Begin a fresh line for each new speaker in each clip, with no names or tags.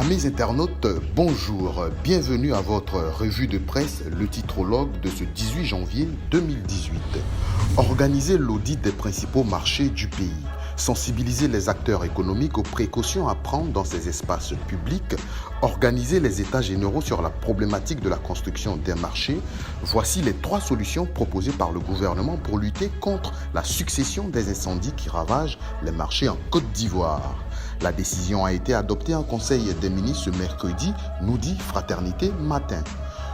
Amis internautes, bonjour, bienvenue à votre revue de presse, le titrologue de ce 18 janvier 2018. Organiser l'audit des principaux marchés du pays, sensibiliser les acteurs économiques aux précautions à prendre dans ces espaces publics, organiser les états généraux sur la problématique de la construction des marchés, voici les 3 solutions proposées par le gouvernement pour lutter contre la succession des incendies qui ravagent les marchés en Côte d'Ivoire. La décision a été adoptée en Conseil des ministres ce mercredi, nous dit Fraternité Matin.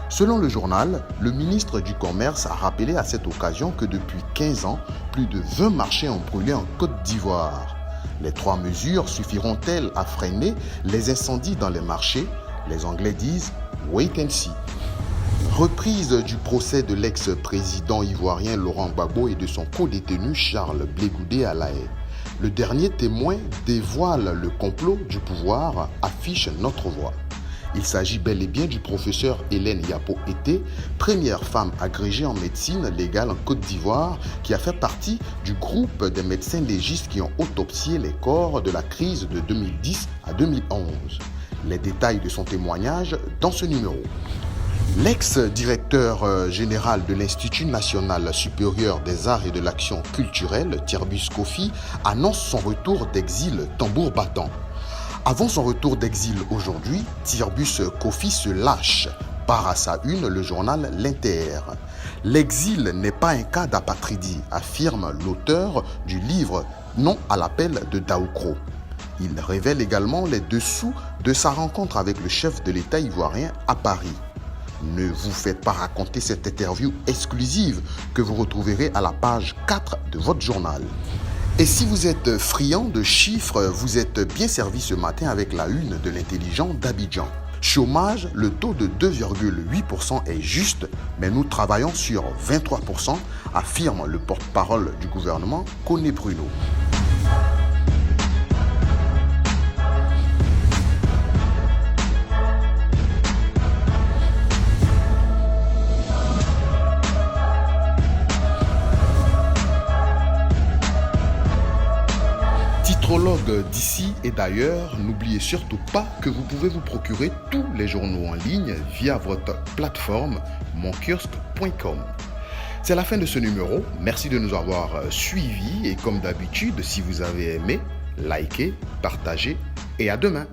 Selon le journal, le ministre du Commerce a rappelé à cette occasion que depuis 15 ans, plus de 20 marchés ont brûlé en Côte d'Ivoire. Les 3 mesures suffiront-elles à freiner les incendies dans les marchés? Les Anglais disent « wait and see ». Reprise du procès de l'ex-président ivoirien Laurent Gbagbo et de son co-détenu Charles Blé Goudé à La Haye. Le dernier témoin dévoile le complot du pouvoir, affiche notre voix. Il s'agit bel et bien du professeur Hélène Yapo-Été, première femme agrégée en médecine légale en Côte d'Ivoire, qui a fait partie du groupe des médecins légistes qui ont autopsié les corps de la crise de 2010 à 2011. Les détails de son témoignage dans ce numéro. L'ex-directeur général de l'Institut national supérieur des arts et de l'action culturelle, Tirbus Kofi, annonce son retour d'exil tambour battant. Avant son retour d'exil aujourd'hui, Tirbus Kofi se lâche, part à sa une le journal L'Inter. L'exil n'est pas un cas d'apatridie, affirme l'auteur du livre Non à l'appel de Daoukro. Il révèle également les dessous de sa rencontre avec le chef de l'État ivoirien à Paris. Ne vous faites pas raconter cette interview exclusive que vous retrouverez à la page 4 de votre journal. Et si vous êtes friand de chiffres, vous êtes bien servi ce matin avec la une de l'intelligent d'Abidjan. Chômage, le taux de 2,8% est juste, mais nous travaillons sur 23%, affirme le porte-parole du gouvernement, Koné Bruno. Titrologue d'ici et d'ailleurs, n'oubliez surtout pas que vous pouvez vous procurer tous les journaux en ligne via votre plateforme monkiosque.com. C'est la fin de ce numéro, merci de nous avoir suivis et comme d'habitude, si vous avez aimé, likez, partagez et à demain.